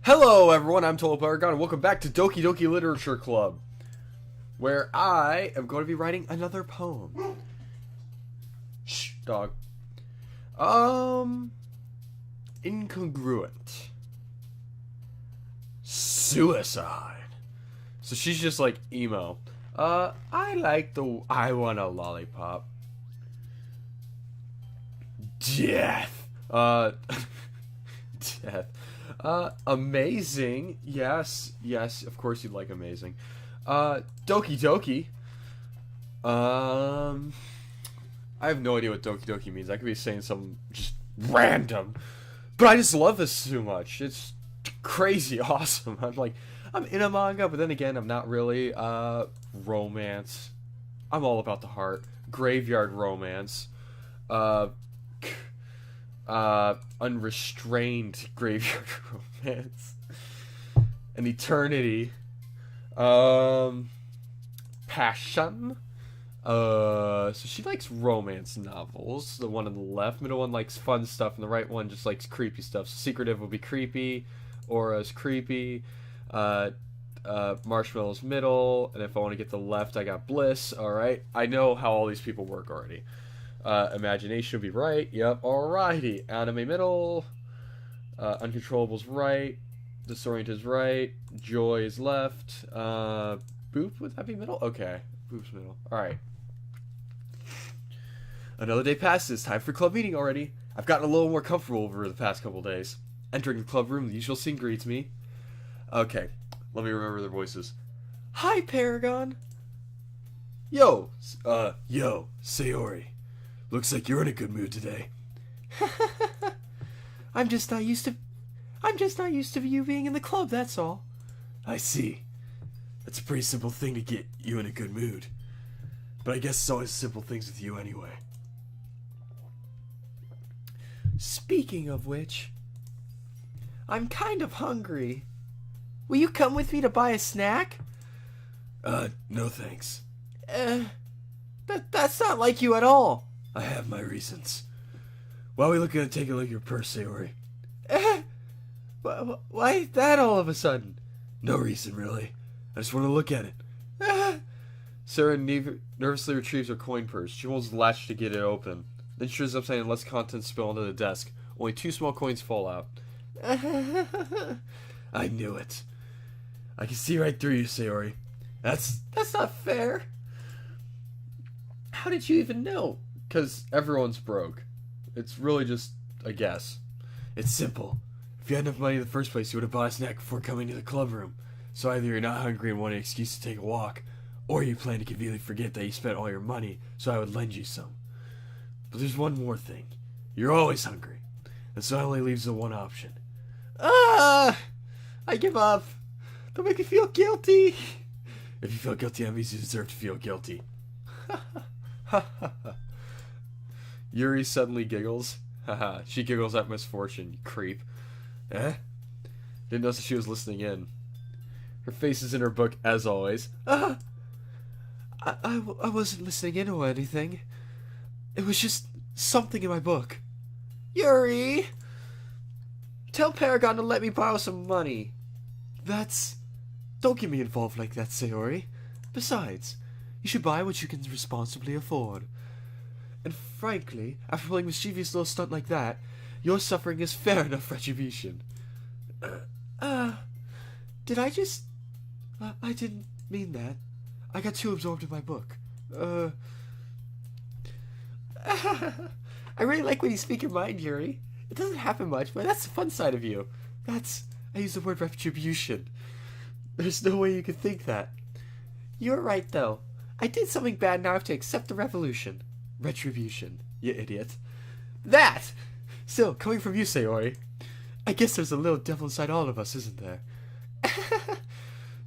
Hello everyone, I'm Total Paragon and welcome back to Doki Doki Literature Club, where I am going to be writing another poem. Shh, dog. Incongruent. Suicide. So she's just like emo. I want a lollipop. Death. Death. Amazing. Yes, of course you'd like amazing. Doki Doki. I have no idea what Doki Doki means. I could be saying something just random. But I just love this so much. It's crazy awesome. I'm in a manga, but then again, I'm not really. Romance. I'm all about the heart. Graveyard romance. Unrestrained graveyard romance. An eternity. Passion. So she likes romance novels. The one on the left. Middle one likes fun stuff, and the right one just likes creepy stuff. So Secretive will be creepy. Aura's creepy. Marshmallow's middle. And if I want to get the left, I got Bliss. Alright. I know how all these people work already. Imagination would be right. Yep. Alrighty. Anime middle. Uncontrollable's right. Disoriented's right. Joy is left. Boop, would that be middle? Okay. Boop's middle. Alright. Another day passes. Time for club meeting already. I've gotten a little more comfortable over the past couple days. Entering the club room, the usual scene greets me. Okay. Let me remember their voices. Hi, Paragon. Yo, Sayori. Looks like you're in a good mood today. I'm just not used to you being in the club, that's all. I see. That's a pretty simple thing to get you in a good mood. But I guess it's always simple things with you anyway. Speaking of which, I'm kind of hungry. Will you come with me to buy a snack? No thanks. That's not like you at all. I have my reasons. Why are we looking to take a look at your purse, Sayori? Why that all of a sudden? No reason, really. I just want to look at it. Sarah nervously retrieves her coin purse. She holds the latch to get it open. Then she turns upside and lets contents spill onto the desk. Only 2 small coins fall out. I knew it. I can see right through you, Sayori. That's not fair. How did you even know? Because everyone's broke. It's really just a guess. It's simple. If you had enough money in the first place, you would have bought a snack before coming to the club room. So either you're not hungry and want an excuse to take a walk, or you plan to conveniently forget that you spent all your money, so I would lend you some. But there's one more thing. You're always hungry. And so that only leaves the one option. I give up. Don't make me feel guilty. If you feel guilty, that means you deserve to feel guilty. Yuri suddenly giggles. Haha, she giggles at misfortune, you creep. Didn't notice she was listening in. Her face is in her book, as always. I wasn't listening in or anything. It was just something in my book. Yuri! Tell Paragon to let me borrow some money. Don't get me involved like that, Sayori. Besides, you should buy what you can responsibly afford. And frankly, after pulling a mischievous little stunt like that, your suffering is fair enough retribution. Did I just... I didn't mean that. I got too absorbed in my book. I really like when you speak your mind, Yuri. It doesn't happen much, but that's the fun side of you. I use the word retribution. There's no way you could think that. You're right, though. I did something bad, now I have to accept the revolution. Retribution, you idiot. That! Still, coming from you, Sayori, I guess there's a little devil inside all of us, isn't there?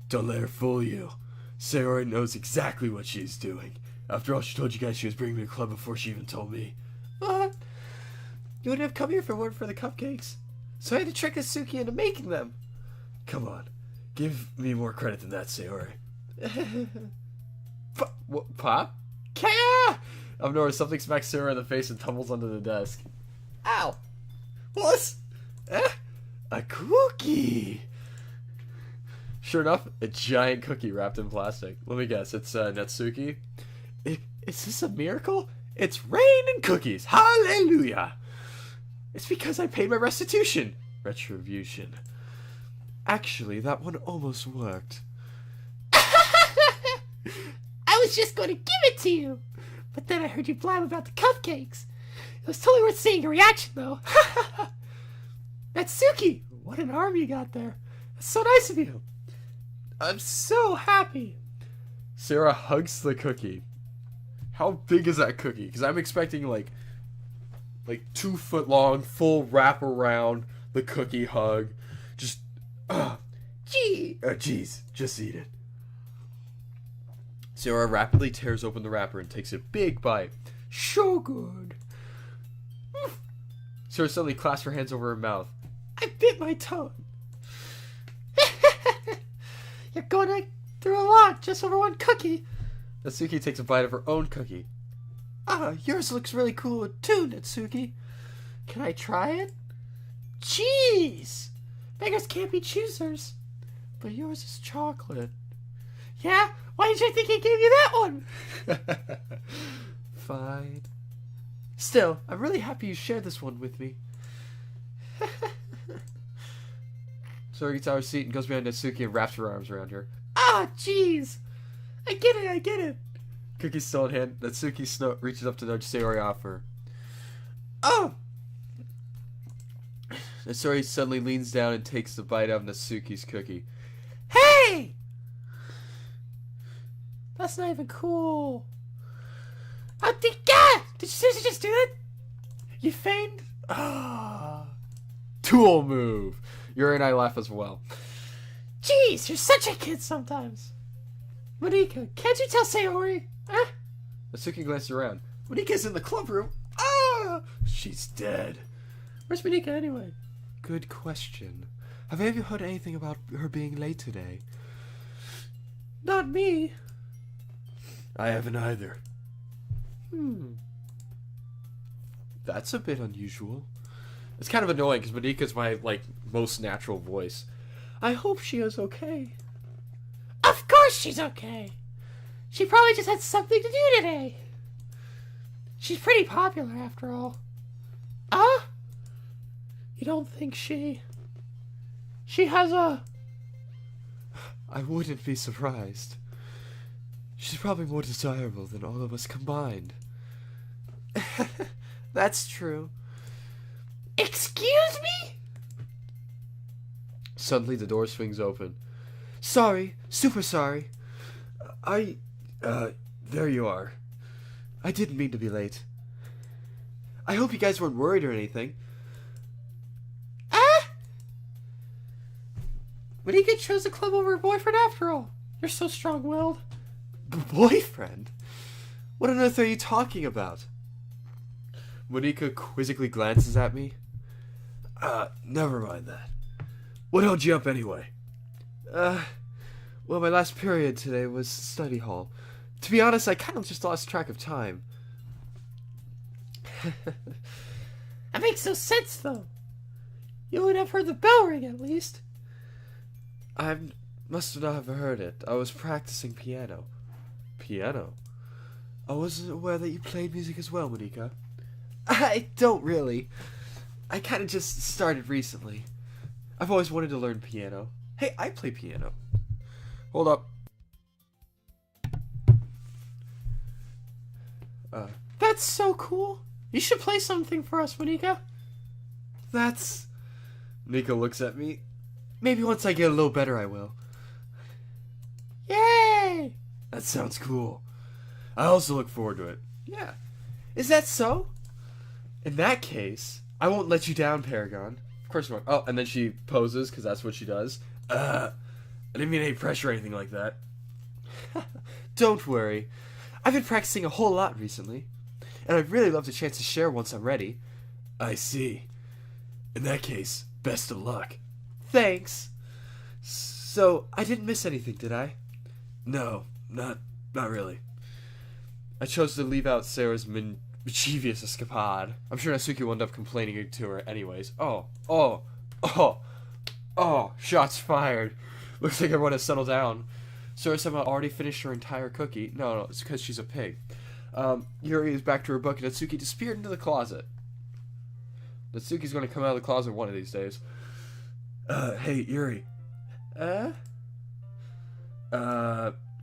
Don't let her fool you. Sayori knows exactly what she's doing. After all, she told you guys she was bringing me to the club before she even told me. What? You wouldn't have come here if it weren't for the cupcakes. So I had to trick Asuki into making them. Come on. Give me more credit than that, Sayori. What, Pop? Kaya! I've noticed something smacks Sarah in the face and tumbles under the desk. Ow! What? A cookie! Sure enough, a giant cookie wrapped in plastic. Let me guess, it's Natsuki. Is this a miracle? It's rain and cookies. Hallelujah! It's because I paid my restitution. Retribution. Actually, that one almost worked. I was just going to give it to you, but then I heard you blab about the cupcakes. It was totally worth seeing your reaction, though. Natsuki, what an arm you got there. That's so nice of you. I'm so happy. Sarah hugs the cookie. How big is that cookie? Because I'm expecting like 2 foot long, full wrap around the cookie hug. Just, jeez, just eat it. Sarah rapidly tears open the wrapper and takes a big bite. So good. Sarah suddenly clasps her hands over her mouth. I bit my tongue. You're going through a lot just over one cookie. Natsuki takes a bite of her own cookie. Yours looks really cool too, Natsuki. Can I try it? Jeez! Beggars can't be choosers. But yours is chocolate. Yeah? Why did you think he gave you that one? Fine. Still, I'm really happy you shared this one with me. Sarah gets out of her seat and goes behind Natsuki and wraps her arms around her. Jeez! I get it. Cookie's still in hand. Natsuki reaches up to nudge Sayori off her. Oh! Sayori suddenly leans down and takes the bite out of Natsuki's cookie. Hey! That's not even cool. Did you seriously just do that? You feigned? Tool move. Yuri and I laugh as well. Jeez, you're such a kid sometimes. Monika, can't you tell Sayori? Natsuki glances around. Monika's in the club room. She's dead. Where's Monika anyway? Good question. Have you ever heard anything about her being late today? Not me. I haven't either. That's a bit unusual. It's kind of annoying because Monika's my, most natural voice. I hope she is okay. Of course she's okay. She probably just had something to do today. She's pretty popular after all. You don't think she has a... I wouldn't be surprised. She's probably more desirable than all of us combined. That's true. Excuse me? Suddenly the door swings open. Sorry. Super sorry. There you are. I didn't mean to be late. I hope you guys weren't worried or anything. Monika chose the club over her boyfriend after all. You're so strong-willed. Boyfriend? What on earth are you talking about? Monika quizzically glances at me. Never mind that. What held you up anyway? Well, my last period today was study hall. To be honest, I kind of just lost track of time. That makes no sense, though. You would have heard the bell ring, at least. I must not have heard it. I was practicing piano. Piano? I wasn't aware that you played music as well, Monika. I don't really. I kind of just started recently. I've always wanted to learn piano. Hey, I play piano. Hold up. That's so cool. You should play something for us, Monika. That's... Nika looks at me. Maybe once I get a little better, I will. Yay! That sounds cool. I also look forward to it. Yeah. Is that so? In that case, I won't let you down, Paragon. Of course not. Oh, and then she poses, because that's what she does. I didn't mean any pressure or anything like that. Don't worry. I've been practicing a whole lot recently, and I'd really love the chance to share once I'm ready. I see. In that case, best of luck. Thanks. So, I didn't miss anything, did I? No, not really. I chose to leave out Sarah's mischievous escapade. I'm sure Natsuki will end up complaining to her anyways. Oh, shots fired. Looks like everyone has settled down. Sora somehow already finished her entire cookie. No, it's because she's a pig. Yuri is back to her book, and Natsuki disappeared into the closet. Natsuki's going to come out of the closet one of these days. Hey, Yuri.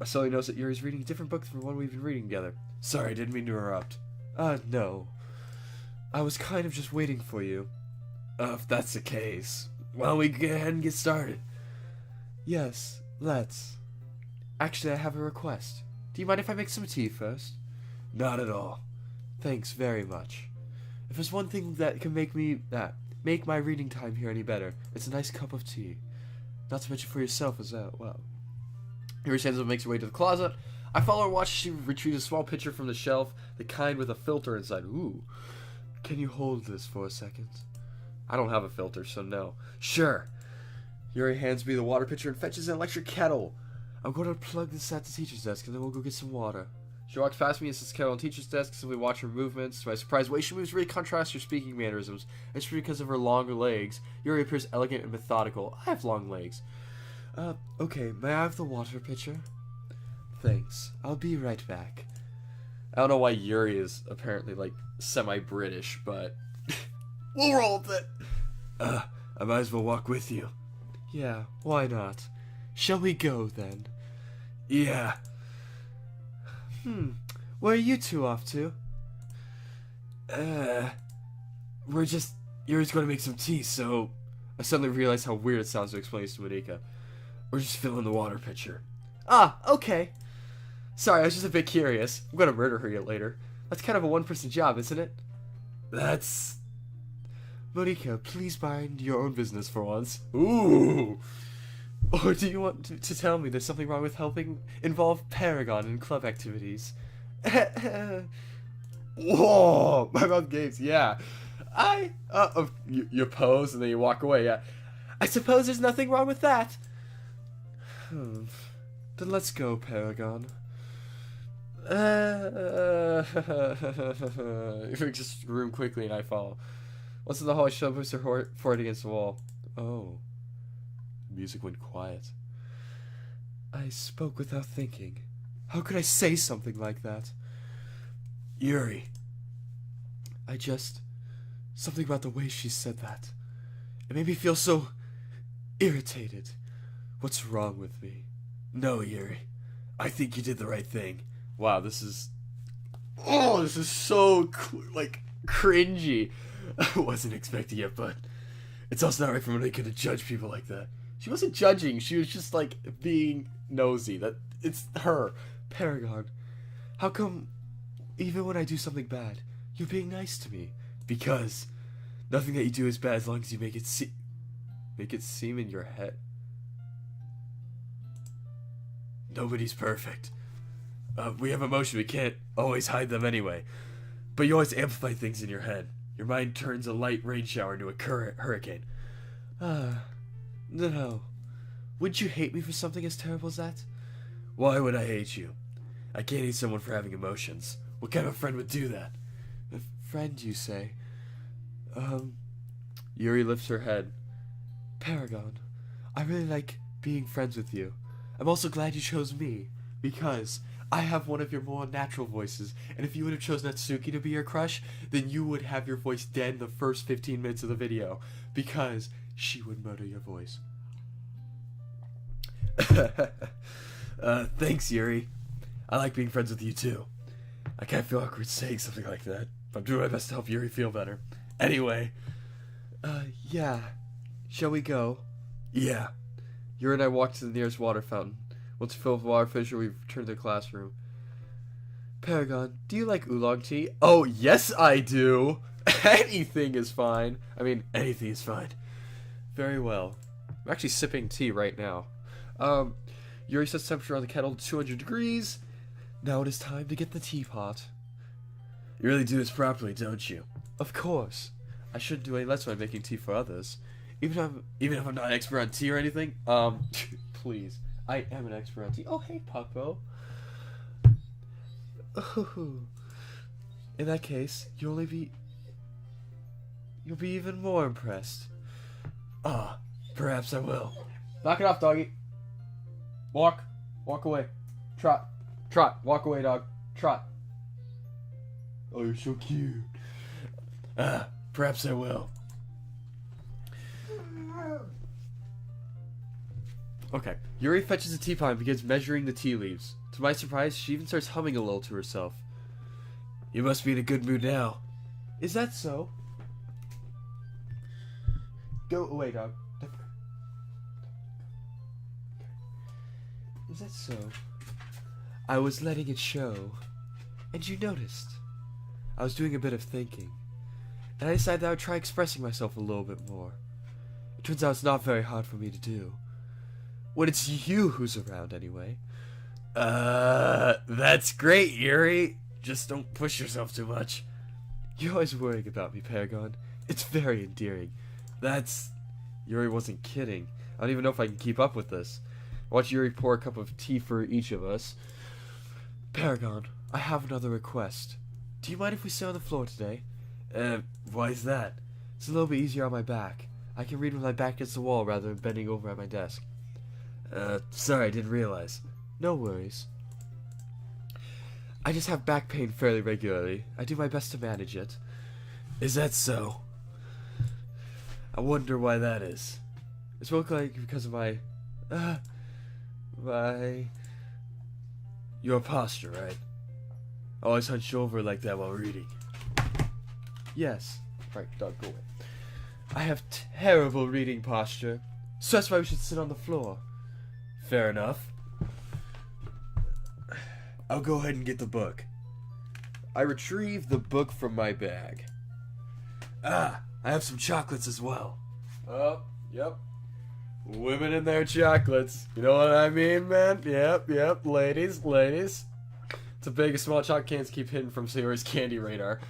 Sully knows that Yuri's reading a different book from the one we've been reading together. Sorry, I didn't mean to interrupt. No. I was kind of just waiting for you. If that's the case, why don't we go ahead and get started? Yes, let's. Actually, I have a request. Do you mind if I make some tea first? Not at all. Thanks very much. If there's one thing that can make my reading time here any better, it's a nice cup of tea. Not to mention for yourself as well. Yuri stands up and makes her way to the closet. I follow her and watch she retrieve a small pitcher from the shelf, the kind with a filter inside. Ooh. Can you hold this for a second? I don't have a filter, so no. Sure. Yuri hands me the water pitcher and fetches an electric kettle. I'm going to plug this at the teacher's desk, and then we'll go get some water. She walks past me and sits kettle on the teacher's desk, simply watch her movements. To my surprise, the way she moves really contrasts her speaking mannerisms. It's because of her longer legs. Yuri appears elegant and methodical. I have long legs. Okay, may I have the water pitcher? Thanks. I'll be right back. I don't know why Yuri is apparently, like, semi-British, but we'll roll with it. I might as well walk with you. Yeah, why not? Shall we go, then? Yeah. Where are you two off to? Yuri's going to make some tea, so... I suddenly realized how weird it sounds to explain this to Monika. We're just filling the water pitcher. Okay. Sorry, I was just a bit curious. I'm going to murder her later. That's kind of a one-person job, isn't it? That's... Monika, please mind your own business for once. Ooh! Or do you want to tell me there's something wrong with helping involve Paragon in club activities? Whoa! My mouth gapes, yeah. You pose and then you walk away, yeah. I suppose there's nothing wrong with that. Then let's go, Paragon. If we just room quickly and I follow. Once in the hall, I shoves her forehead against the wall. Oh. Music went quiet. I spoke without thinking. How could I say something like that? Yuri. Something about the way she said that. It made me feel so irritated. What's wrong with me? No, Yuri. I think you did the right thing. Wow, this is so, cringy. I wasn't expecting it, but it's also not right for Monika to judge people like that. She wasn't judging, she was just, being nosy. It's her. Paragon. How come, even when I do something bad, you're being nice to me? Because nothing that you do is bad as long as you make it seem in your head. Nobody's perfect. We have emotion, we can't always hide them anyway. But you always amplify things in your head. Your mind turns a light rain shower into a hurricane. No. Wouldn't you hate me for something as terrible as that? Why would I hate you? I can't hate someone for having emotions. What kind of friend would do that? A friend, you say? Yuri lifts her head. Paragon, I really like being friends with you. I'm also glad you chose me, because I have one of your more natural voices, and if you would have chosen Natsuki to be your crush, then you would have your voice dead in the first 15 minutes of the video, because she would murder your voice. Thanks, Yuri. I like being friends with you, too. I can't feel awkward saying something like that, but I'm doing my best to help Yuri feel better. Anyway. Yeah. Shall we go? Yeah. Yuri and I walked to the nearest water fountain. Once filled with water fissure, we returned to the classroom. Paragon, do you like oolong tea? Oh, yes I do! Anything is fine. I mean, anything is fine. Very well. I'm actually sipping tea right now. Yuri sets temperature on the kettle to 200 degrees. Now it is time to get the teapot. You really do this properly, don't you? Of course. I shouldn't do any less when I'm making tea for others. Even if I'm not an expert on tea or anything. Please. I am an expert on tea. Oh, hey, Paco. In that case, you'll be even more impressed. Perhaps I will. Knock it off, doggy. Walk. Walk away. Trot. Trot. Walk away, dog. Trot. Oh, you're so cute. Perhaps I will. Okay. Yuri fetches a teapot and begins measuring the tea leaves. To my surprise, she even starts humming a little to herself. You must be in a good mood now. Is that so? Go away, dog. Is that so? I was letting it show. And you noticed. I was doing a bit of thinking. And I decided that I would try expressing myself a little bit more. It turns out it's not very hard for me to do. When it's you who's around, anyway. That's great, Yuri. Just don't push yourself too much. You're always worrying about me, Paragon. It's very endearing. Yuri wasn't kidding. I don't even know if I can keep up with this. Watch Yuri pour a cup of tea for each of us. Paragon, I have another request. Do you mind if we sit on the floor today? Why is that? It's a little bit easier on my back. I can read with my back against the wall rather than bending over at my desk. Sorry, I didn't realize. No worries. I just have back pain fairly regularly. I do my best to manage it. Is that so? I wonder why that is. It's most likely because of your posture, right? Always hunched over like that while reading. Yes. Right, dog, go away. I have terrible reading posture, so that's why we should sit on the floor. Fair enough. I'll go ahead and get the book. I retrieve the book from my bag. I have some chocolates as well. Oh, yep. Women and their chocolates. You know what I mean, man? Yep. Ladies. It's a big and small chocolate cans keep hidden from Sayori's candy radar.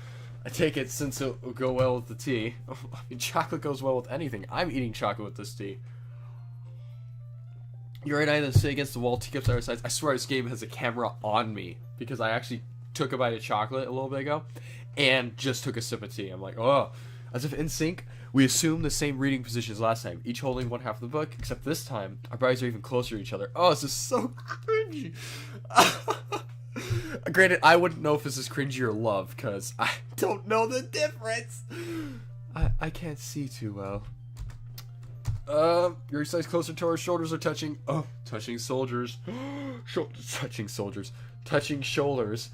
I take it since it will go well with the tea. I mean, chocolate goes well with anything. I'm eating chocolate with this tea. Yuri and I then sit against the wall, teacups at our sides. I swear this game has a camera on me because I actually took a bite of chocolate a little bit ago and just took a sip of tea. I'm like, oh. As if in sync, we assume the same reading positions last time, each holding one half of the book, except this time, our bodies are even closer to each other. Oh, this is so cringy. Granted, I wouldn't know if this is cringy or love, because I don't know the difference. I can't see too well. Your size closer to our shoulders are touching. Oh, touching soldiers. Touching soldiers. Touching shoulders.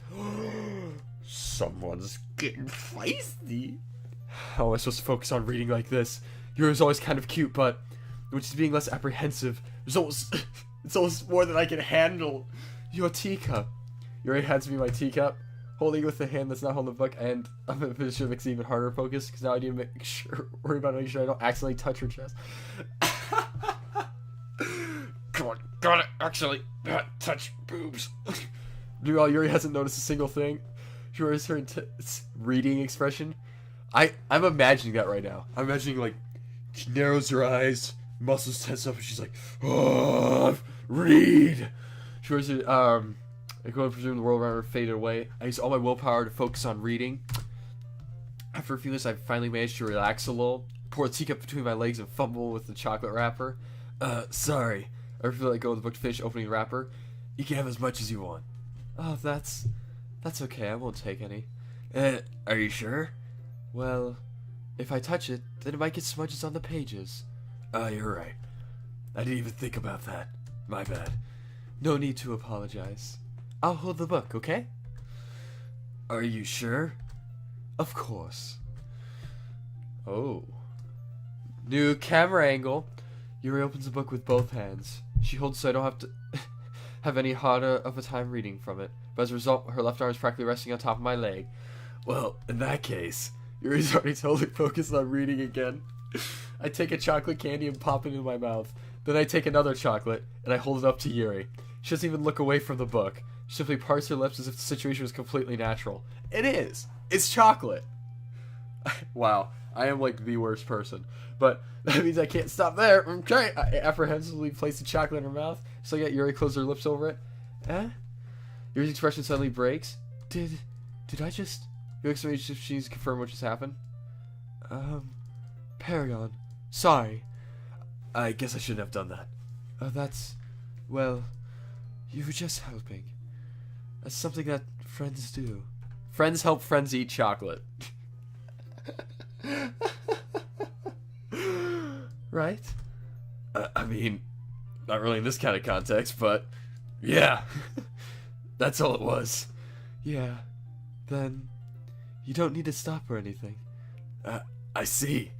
Someone's getting feisty. How am I supposed to focus on reading like this? Yours always kind of cute, but which is being less apprehensive. It's almost more than I can handle. Your teacup. Yuri hands me my teacup, holding it with the hand that's not holding the book, and I'm in a position that makes it even harder to focus because now I need to worry about making sure I don't accidentally touch her chest. Come on, got it. Actually, touch boobs. Meanwhile, Yuri hasn't noticed a single thing. Yuri's her reading expression. I'm imagining that right now. I'm imagining, like, she narrows her eyes, muscles tense up, and she's like, oh, read. She wears it, I go and presume the world around her faded away. I use all my willpower to focus on reading. After a few minutes, I finally managed to relax a little, pour a teacup between my legs, and fumble with the chocolate wrapper. Sorry. I feel like go with the book to finish opening the wrapper. You can have as much as you want. Oh, that's okay. I won't take any. Are you sure? Well, if I touch it, then it might get smudges on the pages. You're right. I didn't even think about that. My bad. No need to apologize. I'll hold the book, okay? Are you sure? Of course. Oh. New camera angle. Yuri opens the book with both hands. She holds so I don't have to have any harder of a time reading from it. But as a result, her left arm is practically resting on top of my leg. Well, in that case, Yuri's already totally focused on reading again. I take a chocolate candy and pop it into my mouth. Then I take another chocolate, and I hold it up to Yuri. She doesn't even look away from the book. She simply parts her lips as if the situation was completely natural. It is. It's chocolate. Wow. I am like the worst person. But that means I can't stop there. Okay. I apprehensively place the chocolate in her mouth. So I get Yuri close her lips over it. Yuri's expression suddenly breaks. Did I just... Yuri looks at me as if she needs to confirm what just happened. Paragon. Sorry. I guess I shouldn't have done that. Well, you were just helping. That's something that friends do. Friends help friends eat chocolate. Right? I mean, not really in this kind of context, but yeah. That's all it was. Yeah. Then you don't need to stop or anything. I see.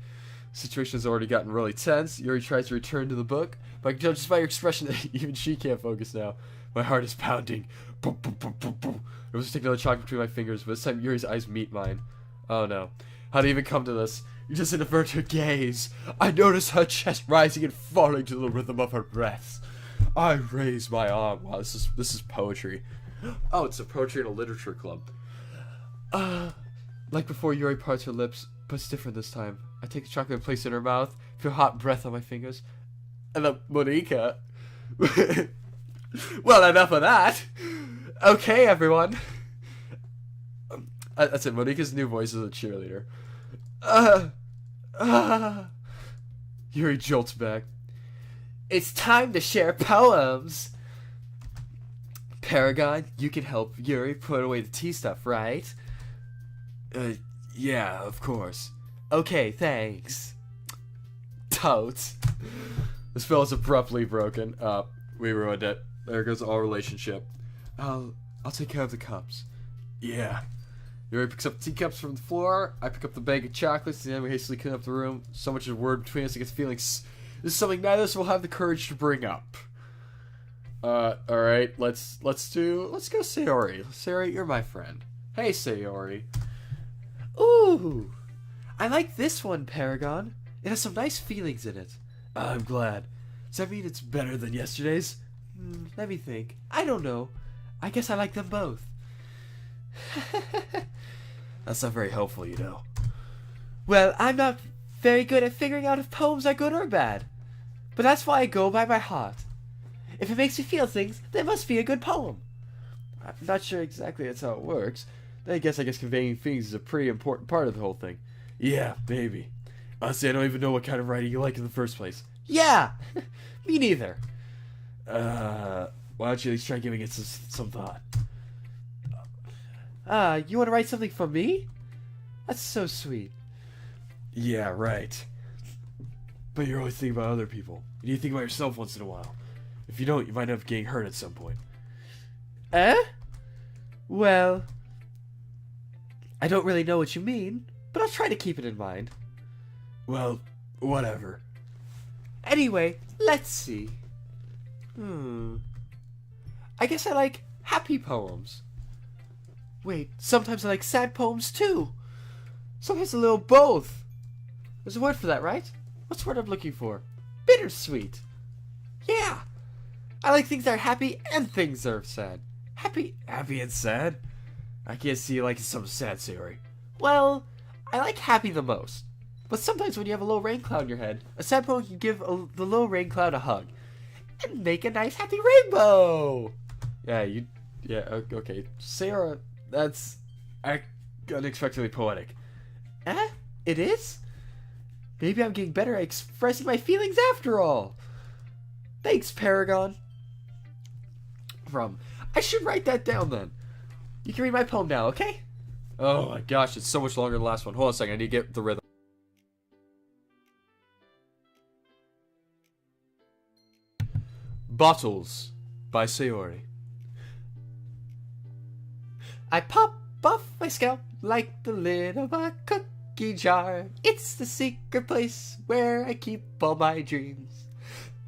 Situation has already gotten really tense. Yuri tries to return to the book, but I can tell just by your expression that even she can't focus now. My heart is pounding. Boom, boom, boom, boom, boom. I was just taking another chocolate between my fingers, but this time Yuri's eyes meet mine. Oh no. How did it even come to this? You just avert her gaze. I notice her chest rising and falling to the rhythm of her breaths. I raise my arm. Wow, this is poetry. Oh, it's a poetry and a literature club. Like before, Yuri parts her lips, but it's different this time. I take the chocolate and place it in her mouth, feel hot breath on my fingers. And then Monica. Well, enough of that. Okay, everyone. That's it. Monica's new voice is a cheerleader. Yuri jolts back. It's time to share poems. Paragon, you can help Yuri put away the tea stuff, right? Yeah, of course. Okay, thanks. Totes. The spell is abruptly broken. We ruined it. There goes our relationship. I'll take care of the cups. Yeah. Yuri picks up teacups from the floor. I pick up the bag of chocolates, and then we hastily clean up the room. So much is a word between us, it gets feeling. This is something neither of us will have the courage to bring up. Alright, let's go Sayori. Sayori, you're my friend. Hey, Sayori. Ooh, I like this one, Paragon. It has some nice feelings in it. I'm glad. Does that mean it's better than yesterday's? Let me think. I don't know. I guess I like them both. That's not very helpful, you know. Well, I'm not very good at figuring out if poems are good or bad. But that's why I go by my heart. If it makes me feel things, then it must be a good poem. I'm not sure exactly that's how it works. I guess conveying feelings is a pretty important part of the whole thing. Yeah, maybe. Honestly, I don't even know what kind of writing you like in the first place. Yeah! Me neither. Why don't you at least try giving it some thought? You want to write something for me? That's so sweet. Yeah, right. But you're always thinking about other people. You need to think about yourself once in a while. If you don't, you might end up getting hurt at some point. Well, I don't really know what you mean, but I'll try to keep it in mind. Well, whatever. Anyway, let's see. I guess I like happy poems. Wait, sometimes I like sad poems too. Sometimes a little both. There's a word for that, right? What's the word I'm looking for? Bittersweet. Yeah. I like things that are happy and things that are sad. Happy and sad? I can't see you liking some sad Sayori. Well, I like happy the most. But sometimes when you have a low rain cloud in your head, a sad poem can give the low rain cloud a hug. And make a nice happy rainbow! Yeah, okay. Sarah, that's unexpectedly poetic. It is? Maybe I'm getting better at expressing my feelings after all. Thanks, Paragon. I should write that down then. You can read my poem now, okay? Oh my gosh, it's so much longer than the last one. Hold on a second, I need to get the rhythm. Bottles by Sayori. I pop off my scalp like the lid of a cookie jar. It's the secret place where I keep all my dreams.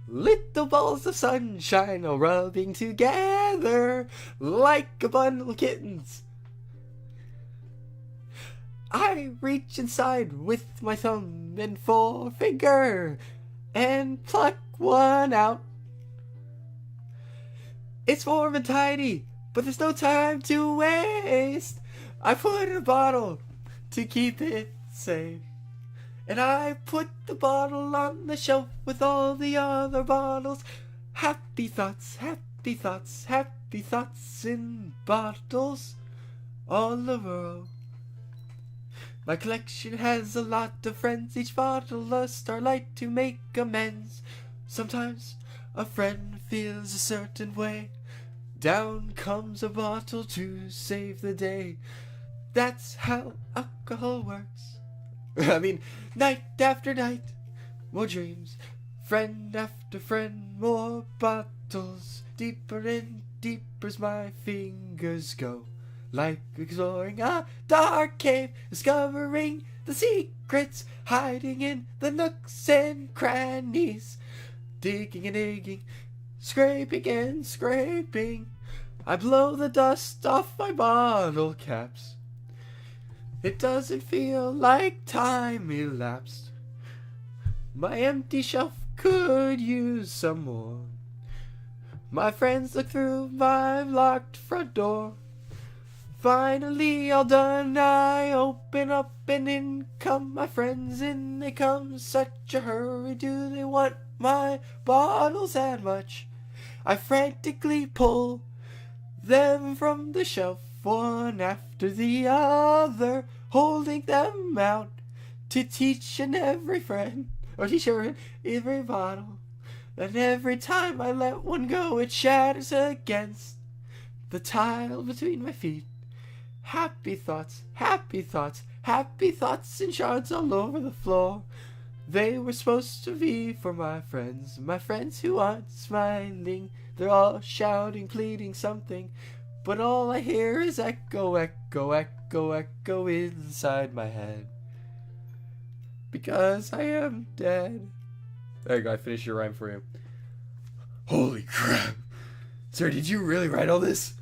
Little balls of sunshine all rubbing together like a bundle of kittens. I reach inside with my thumb and forefinger and pluck one out. It's warm and tiny, but there's no time to waste. I put it in a bottle to keep it safe. And I put the bottle on the shelf with all the other bottles. Happy thoughts, happy thoughts, happy thoughts in bottles all over. My collection has a lot of friends, each bottle a starlight to make amends. Sometimes a friend feels a certain way. Down comes a bottle to save the day. That's how alcohol works. I mean, night after night, more dreams. Friend after friend, more bottles. Deeper and deeper as my fingers go. Like exploring a dark cave, discovering the secrets hiding in the nooks and crannies. Digging and digging, scraping and scraping. I blow the dust off my bottle caps. It doesn't feel like time elapsed. My empty shelf could use some more. My friends look through my locked front door. Finally all done, I open up and in come my friends, in they come, such a hurry. Do they want my bottles that much? I frantically pull them from the shelf, one after the other, holding them out to teach and every friend, or teach every bottle. And every time I let one go, it shatters against the tile between my feet. Happy thoughts, happy thoughts, happy thoughts in shards all over the floor. They were supposed to be for my friends who aren't smiling. They're all shouting, pleading something, but all I hear is echo, echo, echo, echo inside my head. Because I am dead. There you go, I finished your rhyme for you. Holy crap. Sir, did you really write all this?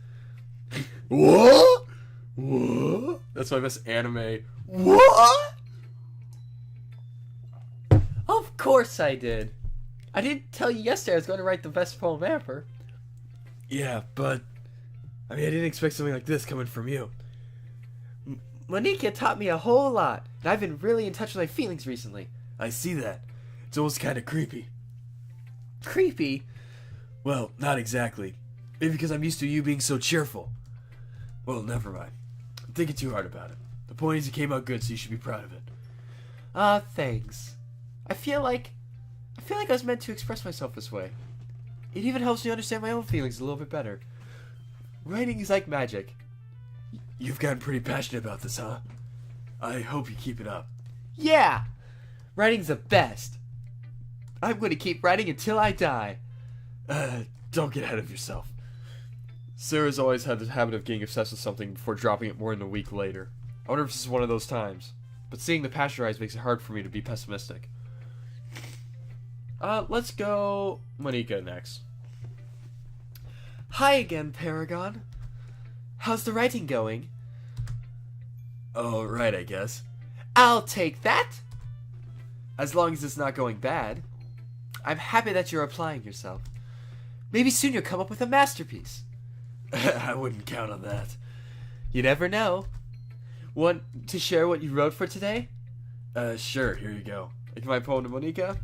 What? What? That's my best anime. What? Of course I did. I didn't tell you yesterday I was going to write the best poem ever. Yeah, but I mean, I didn't expect something like this coming from you. Monica taught me a whole lot, and I've been really in touch with my feelings recently. I see that. It's almost kind of creepy. Creepy? Well, not exactly. Maybe because I'm used to you being so cheerful. Well, never mind. I'm thinking too hard about it. The point is it came out good, so you should be proud of it. Thanks. I feel like I was meant to express myself this way. It even helps me understand my own feelings a little bit better. Writing is like magic. You've gotten pretty passionate about this, huh? I hope you keep it up. Yeah! Writing's the best. I'm going to keep writing until I die. Don't get ahead of yourself. Sarah's always had the habit of getting obsessed with something before dropping it more than a week later. I wonder if this is one of those times. But seeing the passion rise makes it hard for me to be pessimistic. Let's go Monica next. Hi again, Paragon. How's the writing going? Oh, right, I guess. I'll take that! As long as it's not going bad. I'm happy that you're applying yourself. Maybe soon you'll come up with a masterpiece. I wouldn't count on that. You never know. Want to share what you wrote for today? Sure, here you go. Like my poem to Monica?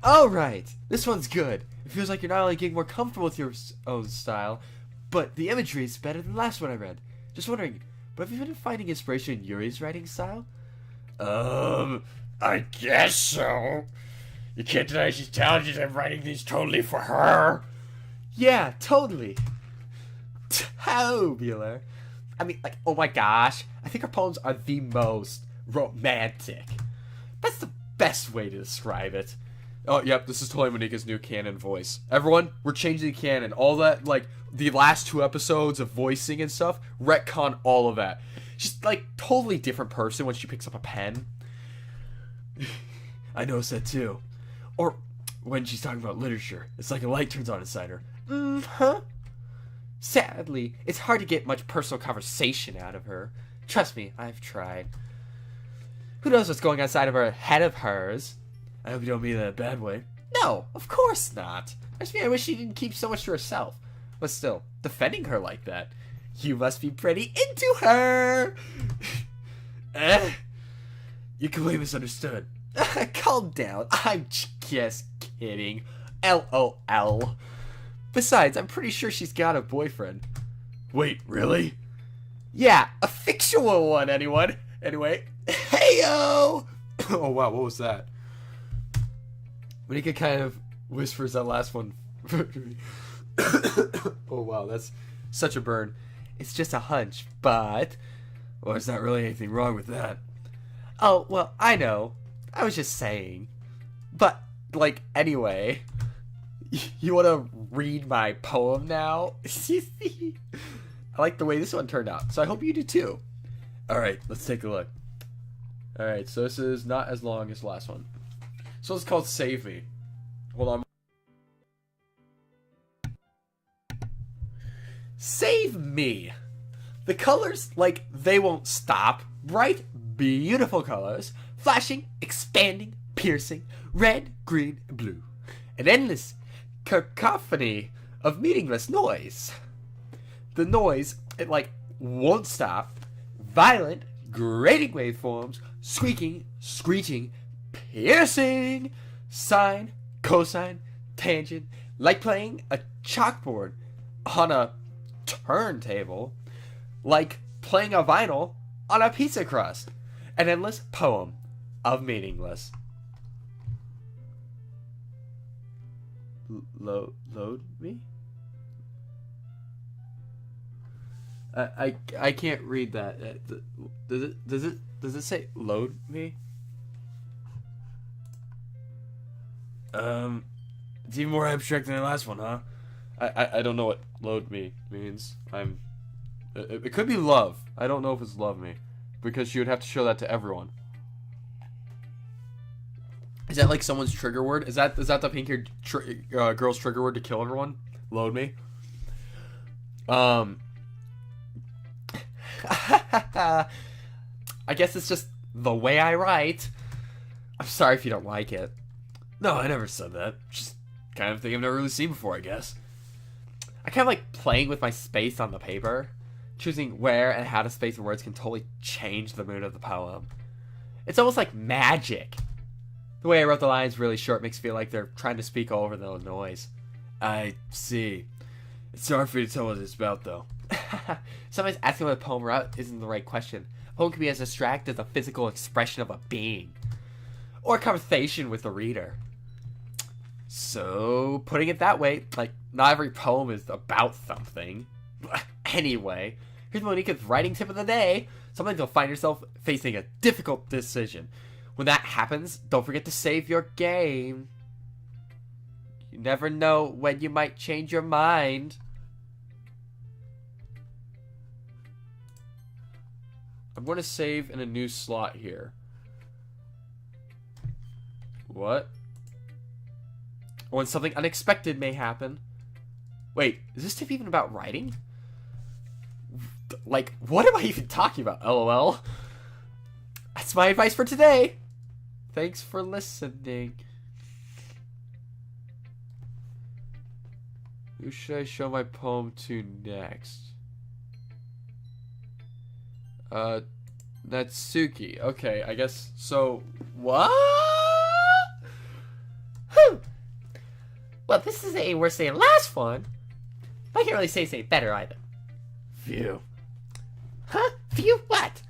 Alright, this one's good. It feels like you're not only getting more comfortable with your own style, but the imagery is better than the last one I read. Just wondering, but have you been finding inspiration in Yuri's writing style? I guess so. You can't deny she's talented at writing these totally for her. Yeah, totally. Tabular. I mean, like, oh my gosh. I think her poems are the most romantic. That's the best way to describe it. Oh, yep, this is totally Monica's new canon voice. Everyone, we're changing the canon. All that, like, the last 2 episodes of voicing and stuff, retcon all of that. She's, like, totally different person when she picks up a pen. I noticed that, too. Or when she's talking about literature. It's like a light turns on inside her. Mm-huh. Sadly, it's hard to get much personal conversation out of her. Trust me, I've tried. Who knows what's going on inside of her head of hers? I hope you don't mean that in a bad way. No, of course not. I wish she didn't keep so much to herself. But still, defending her like that, you must be pretty into her. You completely misunderstood. Calm down. I'm just kidding. LOL. Besides, I'm pretty sure she's got a boyfriend. Wait, really? Yeah, a fictional one, anyone. Anyway. Heyo! Oh, wow, what was that? Monica kind of whispers that last one. Oh wow, that's such a burn. It's just a hunch, but... Well, there's not really anything wrong with that. Oh, well, I know. I was just saying. But, like, anyway... You want to read my poem now? I like the way this one turned out, so I hope you do too. Alright, let's take a look. Alright, so this is not as long as the last one. So it's called Save Me. Hold on. Save me! The colors, like, they won't stop. Bright, beautiful colors. Flashing, expanding, piercing. Red, green, blue. An endless cacophony of meaningless noise. The noise, it, like, won't stop. Violent, grating waveforms. Squeaking, screeching, piercing. Sine, cosine, tangent. Like playing a chalkboard on a turntable. Like playing a vinyl on a pizza crust. An endless poem of meaningless. Load me? I can't read that. Does it say load me? It's even more abstract than the last one, huh? I don't know what load me means. It could be love. I don't know if it's love me, because she would have to show that to everyone. Is that like someone's trigger word? Is that the pink-haired girl's trigger word to kill everyone? Load me. I guess it's just the way I write. I'm sorry if you don't like it. No, I never said that. Just kind of thing I've never really seen before, I guess. I kind of like playing with my space on the paper. Choosing where and how to space the words can totally change the mood of the poem. It's almost like magic. The way I wrote the lines really short makes it feel like they're trying to speak over the noise. I see. It's hard for you to tell what it's about, though. Sometimes asking what a poem wrote isn't the right question. A poem can be as abstract as a physical expression of a being. Or a conversation with the reader. So, putting it that way, like, not every poem is about something. Anyway, here's Monica's writing tip of the day. Sometimes you'll find yourself facing a difficult decision. When that happens, don't forget to save your game. You never know when you might change your mind. I'm going to save in a new slot here. What? When something unexpected may happen. Wait, is this tip even about writing? Like, what am I even talking about? LOL. That's my advice for today. Thanks for listening. Who should I show my poem to next? Natsuki. Okay, I guess. So, what? Whew. Well, this is any worse than the last one. But I can't really say it's any better either. Phew. Huh? Phew? What?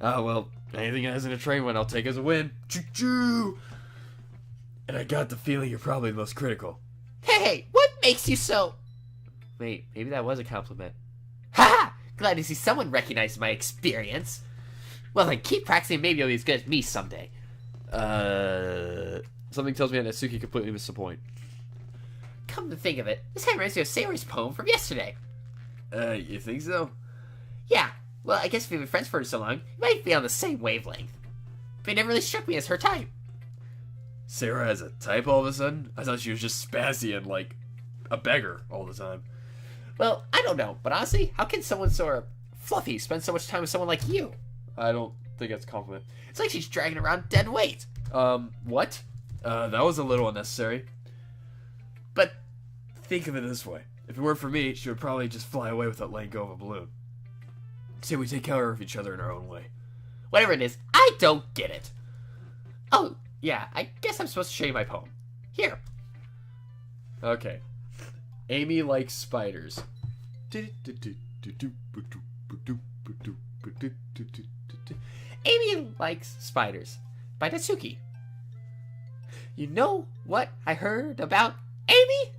Oh, well, anything that isn't a train one, I'll take as a win. Choo-choo! And I got the feeling you're probably the most critical. Hey, what makes you so... Wait, maybe that was a compliment. Ha! Glad to see someone recognize my experience. Well, then keep practicing. Maybe you'll be as good as me someday. Something tells me that Natsuki completely missed the point. Come to think of it, this kind of reminds me of Sayori's poem from yesterday. You think so? Yeah. Well, I guess if we've been friends for so long, you might be on the same wavelength. But it never really struck me as her type. Sarah has a type all of a sudden? I thought she was just spazzy and, like, a beggar all the time. Well, I don't know, but honestly, how can someone so fluffy spend so much time with someone like you? I don't think that's a compliment. It's like she's dragging around dead weight. What? That was a little unnecessary. But think of it this way. If it weren't for me, she would probably just fly away without letting go of a balloon. Say we take care of each other in our own way. Whatever it is, I don't get it. Oh, yeah, I guess I'm supposed to show you my poem. Here. Okay. Amy likes spiders. Amy Likes Spiders by Natsuki. You know what I heard about Amy?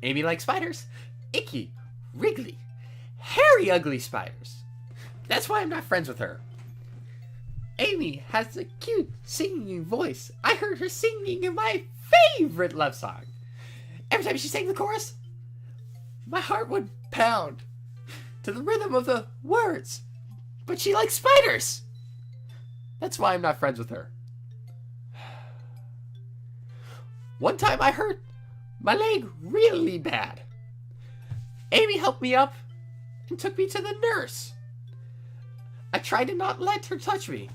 Amy likes spiders. Icky, wriggly, hairy, ugly spiders. That's why I'm not friends with her. Amy has a cute singing voice. I heard her singing in my favorite love song. Every time she sang the chorus, my heart would pound to the rhythm of the words. But she likes spiders. That's why I'm not friends with her. One time I hurt my leg really bad. Amy helped me up and took me to the nurse. I tried to not let her touch me.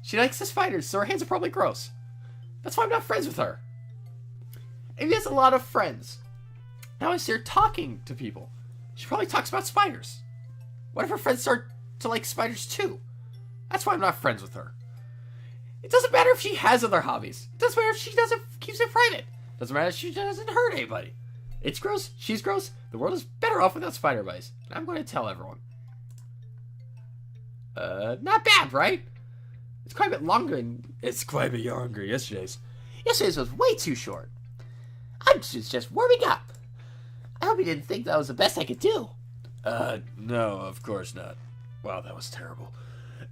She likes the spiders, so her hands are probably gross. That's why I'm not friends with her. Amy has a lot of friends. Now I see her talking to people. She probably talks about spiders. What if her friends start to like spiders too? That's why I'm not friends with her. It doesn't matter if she has other hobbies. It doesn't matter if she doesn't keeps it private. It doesn't matter if she doesn't hurt anybody. It's gross. She's gross. The world is better off without spider bites. And I'm going to tell everyone. Not bad, right? It's quite a bit longer than... It's quite a bit younger. Yesterday's was way too short. I'm just warming up. I hope you didn't think that was the best I could do. No, of course not. Wow, that was terrible.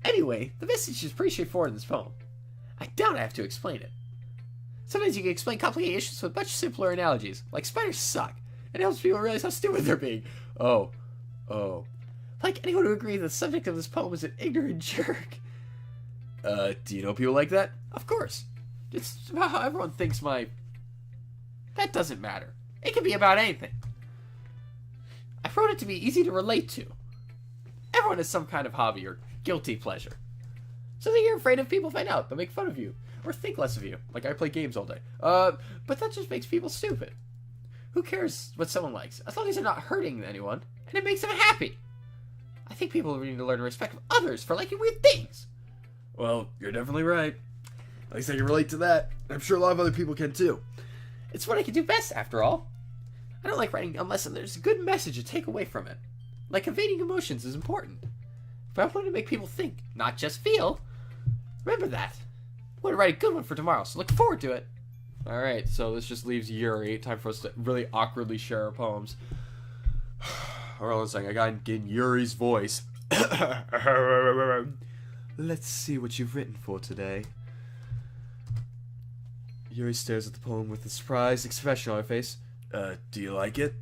Anyway, the message is pretty straightforward in this poem. I doubt I have to explain it. Sometimes you can explain complicated issues with much simpler analogies, like spiders suck, and it helps people realize how stupid they're being. Oh. Like anyone who agrees the subject of this poem is an ignorant jerk. Do you know people like that? Of course. It's about how everyone thinks my... That doesn't matter. It can be about anything. I wrote it to be easy to relate to. Everyone has some kind of hobby or guilty pleasure. Something you're afraid of people find out, they'll make fun of you, or think less of you, like I play games all day. But that just makes people stupid. Who cares what someone likes, as long as they're not hurting anyone, and it makes them happy. I think people need to learn to respect others for liking weird things. Well, you're definitely right. At least I can relate to that. I'm sure a lot of other people can too. It's what I can do best, after all. I don't like writing unless there's a good message to take away from it. Like conveying emotions is important. But I want to make people think, not just feel. Remember that. I'm going to write a good one for tomorrow, so look forward to it. Alright, so this just leaves Yuri. Time for us to really awkwardly share our poems. Hold on a second, I gotta get in Yuri's voice. Let's see what you've written for today. Yuri stares at the poem with a surprised expression on her face. Do you like it?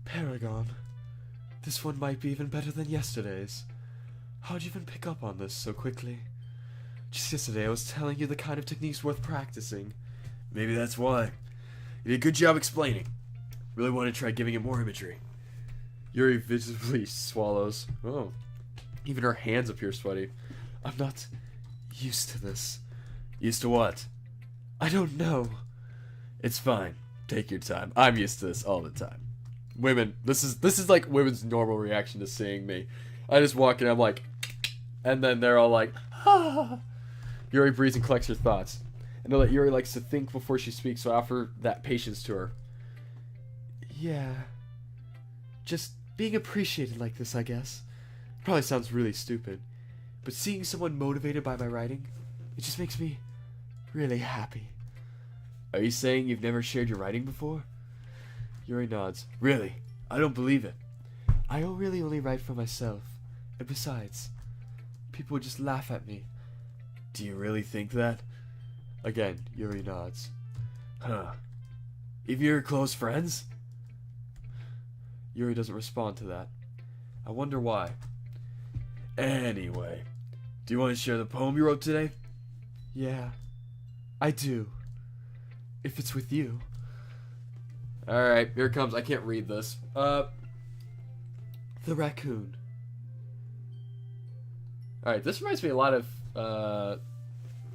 Paragon. This one might be even better than yesterday's. How'd you even pick up on this so quickly? Just yesterday I was telling you the kind of techniques worth practicing. Maybe that's why. You did a good job explaining. Really want to try giving it more imagery. Yuri visibly swallows. Oh. Even her hands appear sweaty. I'm not used to this. Used to what? I don't know. It's fine. Take your time. I'm used to this all the time. Women, this is like women's normal reaction to seeing me. I just walk in, I'm like, and then they're all like, ah. Yuri breathes and collects her thoughts. I know that Yuri likes to think before she speaks, so I offer that patience to her. Yeah. Just being appreciated like this, I guess. Probably sounds really stupid. But seeing someone motivated by my writing, it just makes me really happy. Are you saying you've never shared your writing before? Yuri nods. Really? I don't believe it. I really only write for myself. And besides, people would just laugh at me. Do you really think that? Again, Yuri nods. Huh. Even your close friends? Yuri doesn't respond to that. I wonder why. Anyway, do you want to share the poem you wrote today? Yeah, I do. If it's with you. Alright, here it comes. I can't read this. The raccoon. Alright, this reminds me a lot of,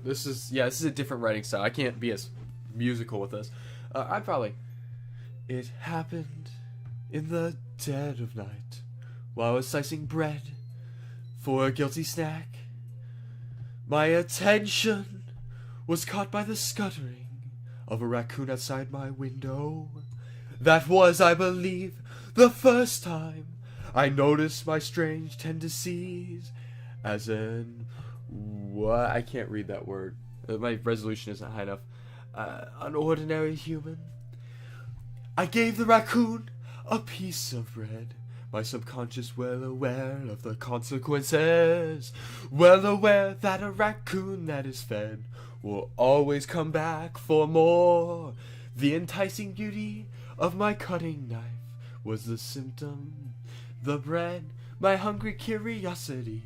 this is a different writing style. I can't be as musical with this. I'd probably... It happened in the dead of night, while I was slicing bread for a guilty snack. My attention was caught by the scuttering of a raccoon outside my window. That was, I believe, the first time I noticed my strange tendencies as in... What? I can't read that word. My resolution isn't high enough. an ordinary human. I gave the raccoon a piece of bread. My subconscious well aware of the consequences. Well aware that a raccoon that is fed will always come back for more. The enticing beauty of my cutting knife was the symptom. The bread, my hungry curiosity.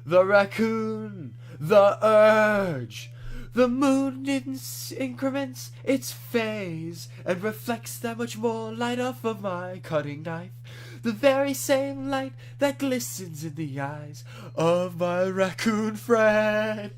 The raccoon, the urge. The moon increments its phase and reflects that much more light off of my cutting knife. The very same light that glistens in the eyes of my raccoon friend.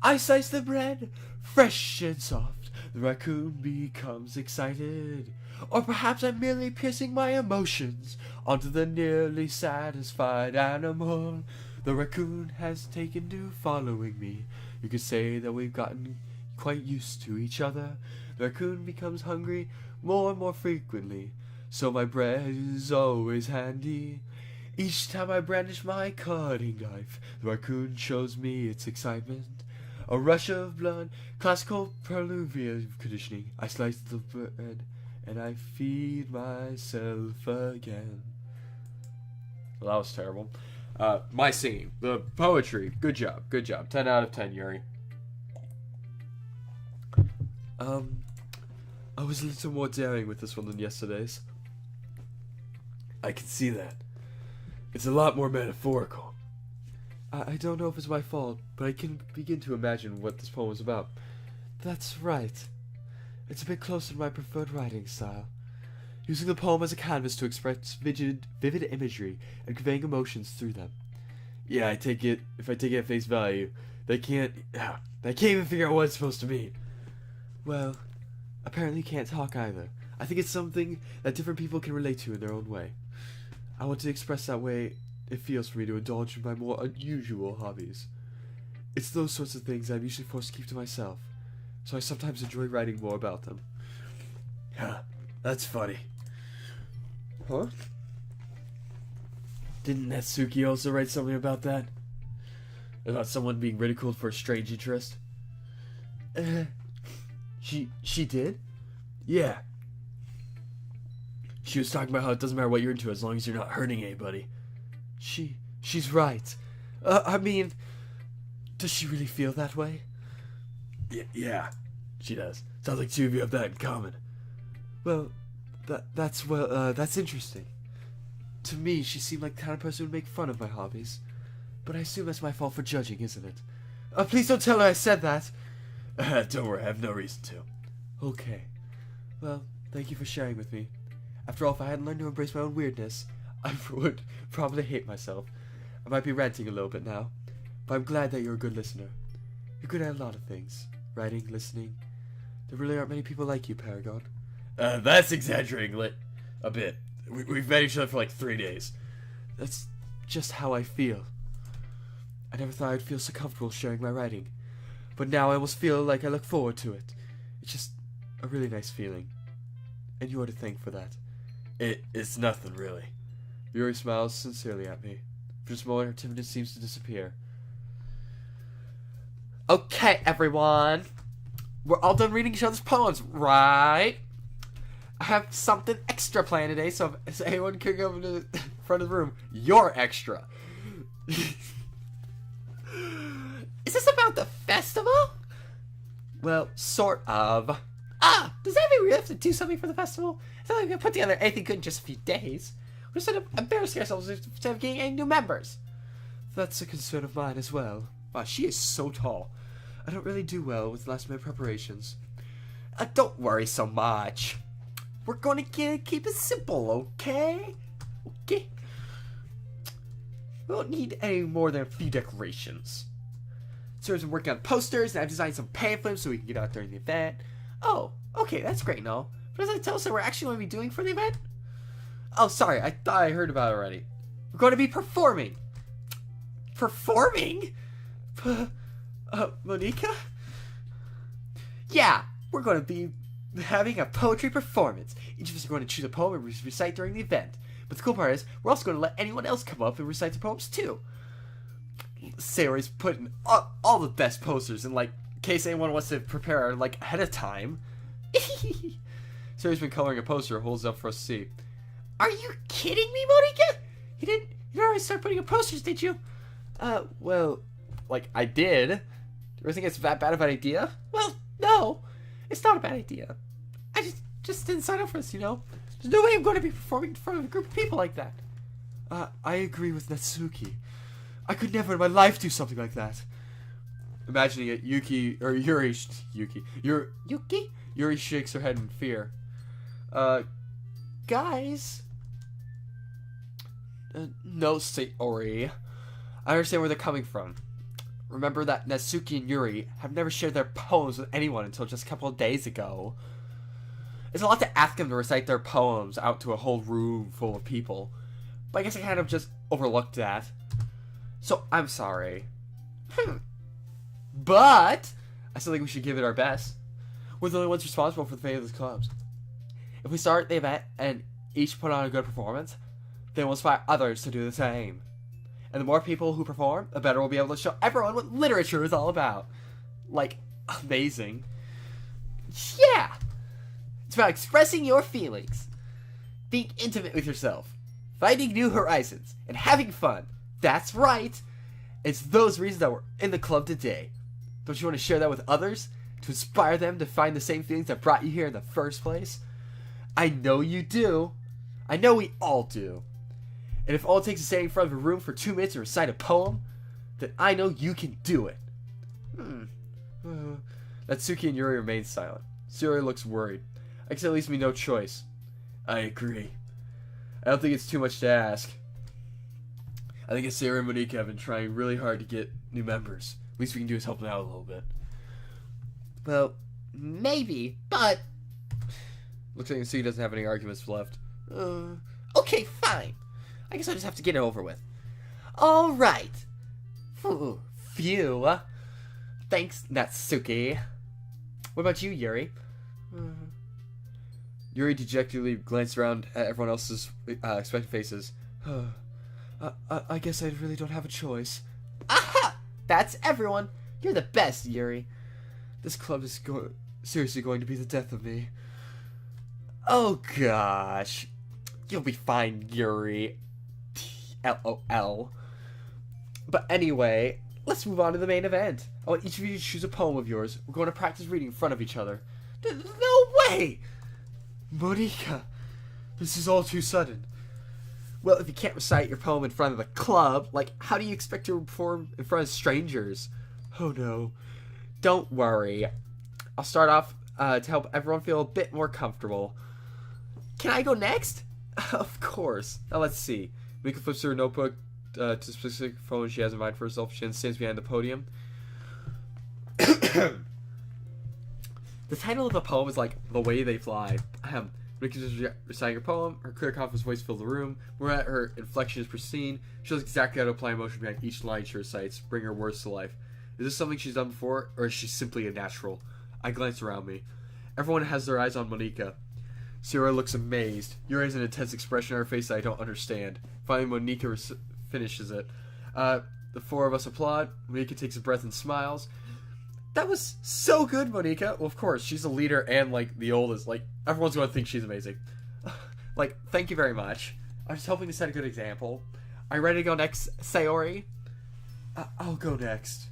I slice the bread, fresh and soft. The raccoon becomes excited. Or perhaps I'm merely piercing my emotions onto the nearly satisfied animal. The raccoon has taken to following me. You could say that we've gotten quite used to each other. The raccoon becomes hungry more and more frequently, so my bread is always handy. Each time I brandish my cutting knife, the raccoon shows me its excitement. A rush of blood, classical Peruvian conditioning. I slice the bread and I feed myself again. Well, that was terrible. My singing, the poetry, good job. 10 out of 10, Yuri. I was a little more daring with this one than yesterday's. I can see that. It's a lot more metaphorical. I don't know if it's my fault, but I can begin to imagine what this poem is about. That's right. It's a bit closer to my preferred writing style. Using the poem as a canvas to express vivid imagery and conveying emotions through them. Yeah, if I take it at face value, they can't even figure out what it's supposed to mean. Well, apparently you can't talk either. I think it's something that different people can relate to in their own way. I want to express that way it feels for me to indulge in my more unusual hobbies. It's those sorts of things I'm usually forced to keep to myself, so I sometimes enjoy writing more about them. Yeah, that's funny. Huh? Didn't Natsuki also write something about that? About someone being ridiculed for a strange interest? She did? Yeah. She was talking about how it doesn't matter what you're into as long as you're not hurting anybody. She's right. I mean, does she really feel that way? Yeah, she does. Sounds like two of you have that in common. Well, that's interesting. To me, she seemed like the kind of person who would make fun of my hobbies. But I assume that's my fault for judging, isn't it? Please don't tell her I said that. Don't worry, I have no reason to. Okay. Well, thank you for sharing with me. After all, if I hadn't learned to embrace my own weirdness, I would probably hate myself. I might be ranting a little bit now, but I'm glad that you're a good listener. You're good at a lot of things. Writing, listening. There really aren't many people like you, Paragon. That's exaggerating a bit. We've met each other for like 3 days. That's just how I feel. I never thought I'd feel so comfortable sharing my writing, but now I almost feel like I look forward to it. It's just a really nice feeling. And you're to thank for that. It's nothing, really. Yuri smiles sincerely at me. For just a moment, her timidness seems to disappear. Okay, everyone. We're all done reading each other's poems, right? I have something extra planned today, so if anyone could go to the front of the room, you're extra. Is this about the festival? Well, sort of. Does that mean we have to do something for the festival? It's not like we can put together anything good in just a few days. We're just going to embarrass ourselves instead of getting any new members. That's a concern of mine as well. Wow, she is so tall. I don't really do well with last-minute preparations. Don't worry so much. We're going to keep it simple, okay? Okay. We don't need any more than a few decorations. Sarah's been working on posters, and I've designed some pamphlets so we can get out during the event. Oh, okay, that's great and all. But does that tell us what we're actually going to be doing for the event? Oh, sorry, I thought I heard about it already. We're going to be performing. Performing? Monica? Yeah, we're going to be having a poetry performance. Each of us are going to choose a poem and recite during the event. But the cool part is, we're also going to let anyone else come up and recite their poems too. Sarah's putting all the best posters and, like, case anyone wants to prepare, like, ahead of time. Sarah's been coloring a poster, holds up for us to see. Are you kidding me, Monica? You didn't already start putting up posters, did you? Well, like, I did. Do you think it's that bad of an idea? Well, no. It's not a bad idea. I just didn't sign up for this, you know? There's no way I'm going to be performing in front of a group of people like that. I agree with Natsuki. I could never in my life do something like that. Imagining it, Yuri shakes her head in fear. Guys. No, Sayori. I understand where they're coming from. Remember that Natsuki and Yuri have never shared their poems with anyone until just a couple of days ago. It's a lot to ask them to recite their poems out to a whole room full of people. But I guess I kind of just overlooked that. So, I'm sorry. But I still think we should give it our best. We're the only ones responsible for the fate of these clubs. If we start the event and each put on a good performance, then we'll inspire others to do the same. And the more people who perform, the better we'll be able to show everyone what literature is all about. Like, amazing. Yeah! It's about expressing your feelings, being intimate with yourself, finding new horizons, and having fun. That's right! It's those reasons that we're in the club today. Don't you want to share that with others? To inspire them to find the same feelings that brought you here in the first place? I know you do. I know we all do. And if all it takes is standing in front of a room for 2 minutes and recite a poem, then I know you can do it. Natsuki and Yuri remain silent. Sayori looks worried. I guess that leaves me no choice. I agree. I don't think it's too much to ask. I think Sayori and Monika have been trying really hard to get new members. Least we can do is help them out a little bit. Well, maybe, but... Looks like Natsuki doesn't have any arguments left. Okay, fine. I guess I'll just have to get it over with. Alright. Phew. Thanks, Natsuki. What about you, Yuri? Yuri dejectedly glanced around at everyone else's expectant faces. I guess I really don't have a choice. Aha! That's everyone. You're the best, Yuri. This club is seriously going to be the death of me. Oh, gosh. You'll be fine, Yuri. LOL. But anyway, let's move on to the main event. I want each of you to choose a poem of yours. We're going to practice reading in front of each other. No way! Monika, this is all too sudden. Well, if you can't recite your poem in front of the club, like, how do you expect to perform in front of strangers? Oh no. Don't worry. I'll start off to help everyone feel a bit more comfortable. Can I go next? Of course. Now let's see. Monika flips her notebook to a specific poem she has in mind for herself. She then stands behind the podium. The title of the poem is like The Way They Fly. Monika reciting her poem. Her clear, confident voice fills the room. Her inflection is pristine. She knows exactly how to apply emotion behind each line she recites, bring her words to life. Is this something she's done before, or is she simply a natural? I glance around me. Everyone has their eyes on Monika. Sayori looks amazed. Yuri has an intense expression on her face that I don't understand. Finally, Monika finishes it. The four of us applaud. Monika takes a breath and smiles. That was so good, Monika. Well, of course, she's the leader and, like, the oldest. Like, everyone's going to think she's amazing. Like, thank you very much. I'm just hoping to set a good example. Are you ready to go next, Sayori? I'll go next.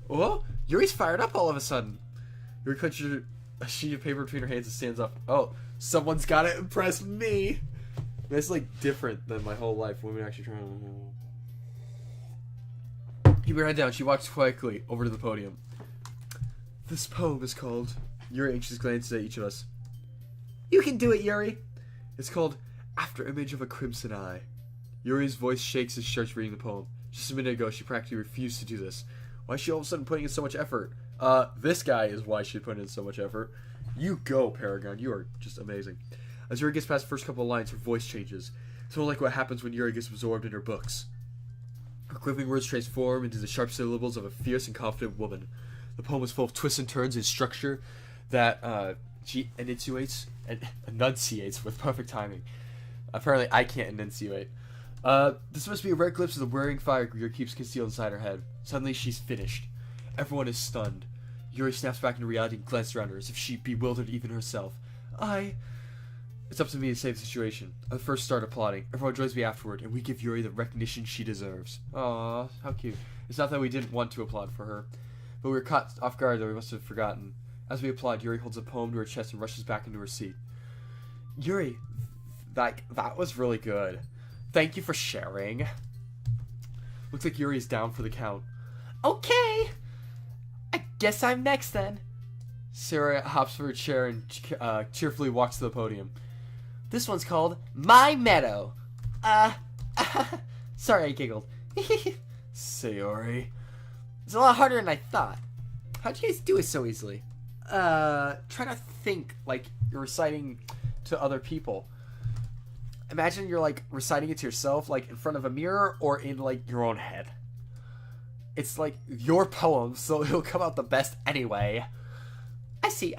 Oh, Yuri's fired up all of a sudden. Yuri clenches a sheet of paper between her hands and stands up. Oh, someone's got to impress me. That's, like, different than my whole life. Women actually trying to... Keep your head down. She walks quickly over to the podium. This poem is called... Yuri anxiously glances at each of us. You can do it, Yuri. It's called After Image of a Crimson Eye. Yuri's voice shakes as she starts reading the poem. Just a minute ago, she practically refused to do this. Why is she all of a sudden putting in so much effort? This guy is why she put in so much effort. You go, Paragon. You are just amazing. As Yuri gets past the first couple of lines, her voice changes. Sort of like what happens when Yuri gets absorbed in her books. Her quivering words transform into the sharp syllables of a fierce and confident woman. The poem is full of twists and turns in structure that she enunciates with perfect timing. Apparently, I can't enunciate. This must be a rare glimpse of the whirring fire Yuri keeps concealed inside her head. Suddenly, she's finished. Everyone is stunned. Yuri snaps back into reality and glances around her as if she bewildered even herself. It's up to me to save the situation. I first start applauding. Everyone joins me afterward, and we give Yuri the recognition she deserves. Aww, how cute. It's not that we didn't want to applaud for her, but we were caught off guard that we must have forgotten. As we applaud, Yuri holds a poem to her chest and rushes back into her seat. Yuri, that was really good. Thank you for sharing. Looks like Yuri is down for the count. Okay. I guess I'm next then. Sarah hops from her chair and cheerfully walks to the podium. This one's called My Meadow. Sorry I giggled. Sayori. It's a lot harder than I thought. How'd you guys do it so easily? Try to think like you're reciting to other people. Imagine you're like reciting it to yourself, like in front of a mirror or in like your own head. It's like your poem, so it'll come out the best anyway. I see.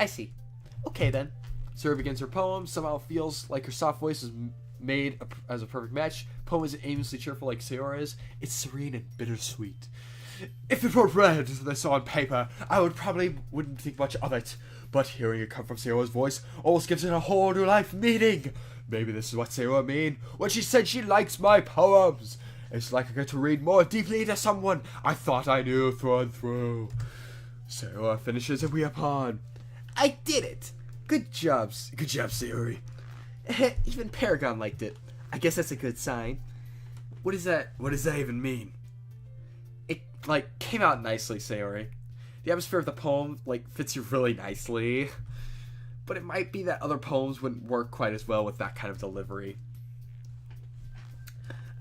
Okay then. Sarah begins her poem. Somehow it feels like her soft voice is made as a perfect match. Poem isn't aimlessly cheerful like Sayora is. It's serene and bittersweet. If it were read this on paper, I wouldn't think much of it. But hearing it come from Sayora's voice almost gives it a whole new life meaning. Maybe this is what Sayora mean when she said she likes my poems. It's like I get to read more deeply into someone I thought I knew through and through. Sayora finishes and we applaud. I did it. Good job, Sayori. Even Paragon liked it. I guess that's a good sign. What does that even mean? It, came out nicely, Sayori. The atmosphere of the poem, fits you really nicely. But it might be that other poems wouldn't work quite as well with that kind of delivery.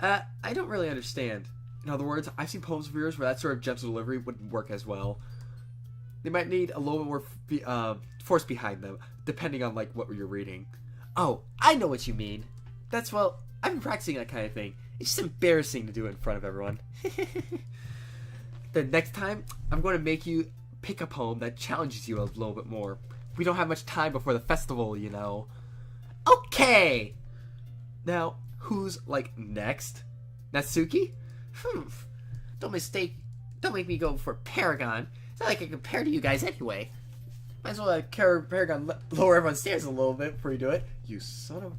I don't really understand. In other words, I've seen poems of yours where that sort of gentle delivery wouldn't work as well. They might need a little bit more force behind them, depending on what you're reading. Oh, I know what you mean. I've been practicing that kind of thing. It's just embarrassing to do it in front of everyone. The next time, I'm going to make you pick a poem that challenges you a little bit more. We don't have much time before the festival, you know. Okay! Now, who's, next? Natsuki? Don't make me go for Paragon. It's not like I compare to you guys anyway. Might as well let Paragon lower everyone's standards a little bit before you do it. You son of...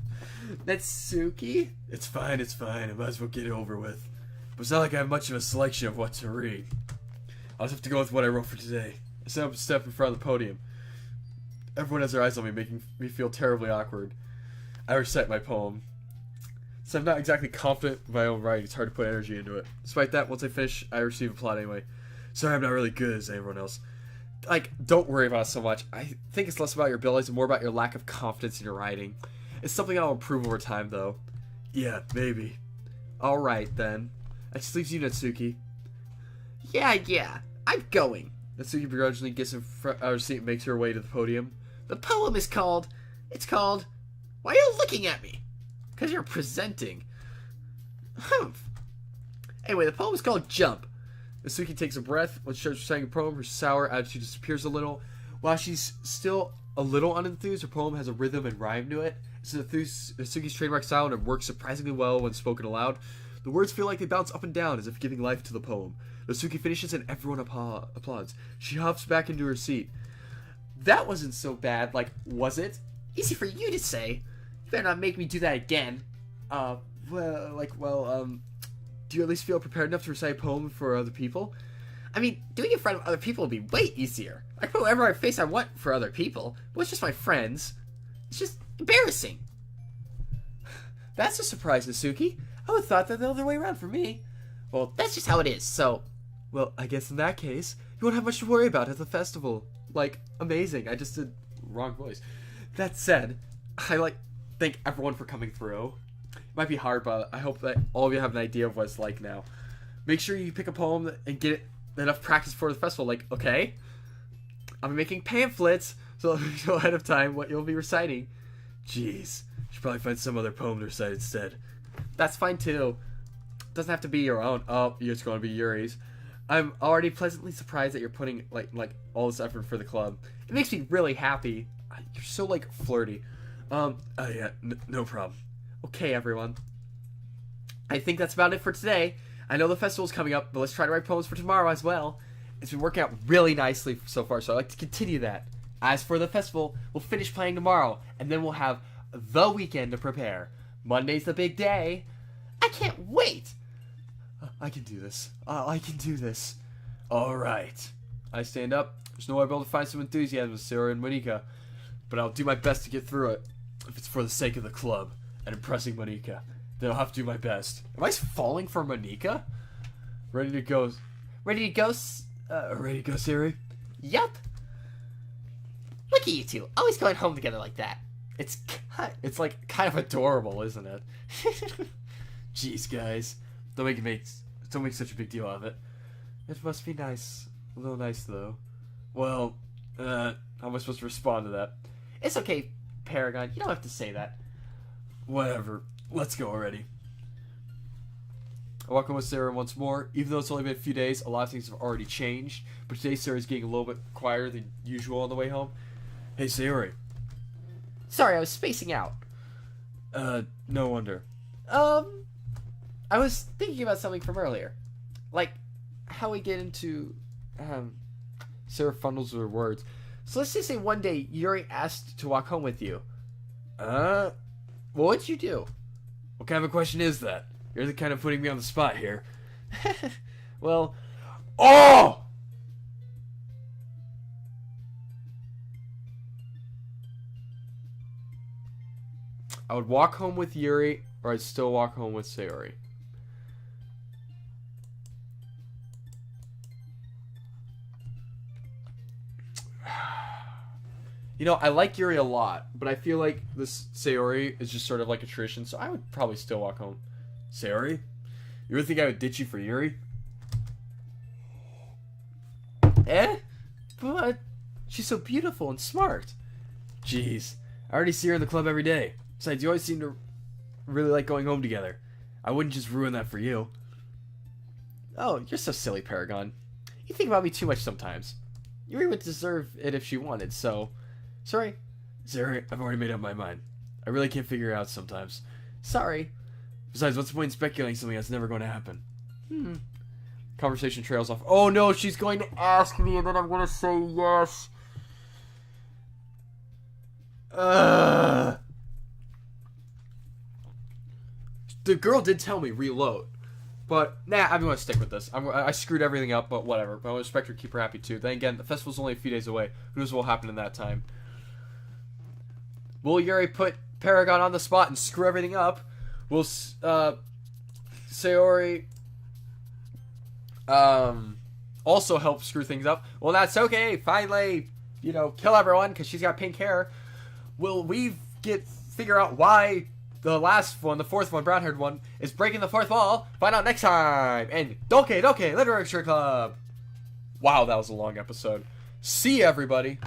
Natsuki? It's fine. I might as well get it over with. But it's not like I have much of a selection of what to read. I'll just have to go with what I wrote for today. I stand up and step in front of the podium. Everyone has their eyes on me, making me feel terribly awkward. I recite my poem. Since I'm not exactly confident in my own writing, it's hard to put energy into it. Despite that, once I finish, I receive applause anyway. Sorry I'm not really good as everyone else. Don't worry about it so much. I think it's less about your abilities and more about your lack of confidence in your writing. It's something I'll improve over time, though. Yeah, maybe. Alright, then. That just leaves you, Natsuki. Yeah. I'm going. Natsuki begrudgingly gets in front of her seat and makes her way to the podium. The poem is called... Why are you looking at me? Because you're presenting. Anyway, the poem is called Jump. Natsuki takes a breath. When she starts reciting a poem, her sour attitude disappears a little. While she's still a little unenthused, her poem has a rhythm and rhyme to it. It's Natsuki's trademark style and it works surprisingly well when spoken aloud. The words feel like they bounce up and down as if giving life to the poem. Natsuki finishes and everyone applauds. She hops back into her seat. That wasn't so bad, was it? Easy for you to say. You better not make me do that again. Do you at least feel prepared enough to recite a poem for other people? I mean, doing it in front of other people would be way easier. I can put whatever face I want for other people, but it's just my friends. It's just embarrassing. That's a surprise, Natsuki. I would have thought that the other way around for me. Well, that's just how it is, so... Well, I guess in that case, you won't have much to worry about at the festival. Amazing. I just did wrong voice. That said, I, thank everyone for coming through. It might be hard, but I hope that all of you have an idea of what it's like now. Make sure you pick a poem and get enough practice for the festival. Okay? I'll be making pamphlets, so let me know ahead of time what you'll be reciting. Jeez. Should probably find some other poem to recite instead. That's fine, too. Doesn't have to be your own. Oh, it's going to be Yuri's. I'm already pleasantly surprised that you're putting, all this effort for the club. It makes me really happy. You're so, flirty. Yeah, no problem. Okay, everyone. I think that's about it for today. I know the festival's coming up, but let's try to write poems for tomorrow as well. it's been working out really nicely so far, so I'd like to continue that. As for the festival, we'll finish playing tomorrow, and then we'll have the weekend to prepare. Monday's the big day. I can't wait! I can do this. I can do this. Alright. I stand up. There's no way I'll be able to find some enthusiasm with Sarah and Monika, but I'll do my best to get through it. If it's for the sake of the club and impressing Monika, then I'll have to do my best. Am I falling for Monika? Ready to go. Ready to go, Ready to go, Siri? Yup. Look at you two, always going home together like that. It's like kind of adorable, isn't it? Jeez, guys. Don't make such a big deal out of it. It must be nice. A little nice, though. Well, how am I supposed to respond to that? It's okay, Paragon. You don't have to say that. Whatever. Let's go already. I walk in with Sarah once more. Even though it's only been a few days, a lot of things have already changed. But today, Sarah's getting a little bit quieter than usual on the way home. Hey, Sayori. Sorry, I was spacing out. No wonder. I was thinking about something from earlier. Like, how we get into, Sarah fumbles her words. So let's just say one day Yuri asked to walk home with you. What What'd you do? What kind of a question is that? You're the kind of putting me on the spot here. Well, Oh! I would walk home with Yuri, or I'd still walk home with Sayori. You know, I like Yuri a lot, but I feel like this Sayori is just sort of like a tradition, so I would probably still walk home. Sayori? You really think I would ditch you for Yuri? but she's so beautiful and smart. Jeez, I already see her in the club every day. Besides, you always seem to really like going home together. I wouldn't just ruin that for you. Oh, you're so silly, Paragon. You think about me too much sometimes. Yuri would deserve it if she wanted, so... Sorry. Sarah, I've already made up my mind. I really can't figure it out sometimes. Sorry. Besides, what's the point in speculating something that's never going to happen? Conversation trails off. Oh no, she's going to ask me and then I'm going to say yes. The girl did tell me reload. But, nah, I'm going to stick with this. I screwed everything up, but whatever. But I want to expect her to keep her happy too. Then again, the festival's only a few days away. Who knows what will happen in that time? Will Yuri put Paragon on the spot and screw everything up? Will Sayori also help screw things up? Well, that's okay. Finally, kill everyone because she's got pink hair. Will we figure out why the last one, the fourth one, brown-haired one, is breaking the fourth wall? Find out next time. And Doki Literature Club. Wow, that was a long episode. See you, everybody.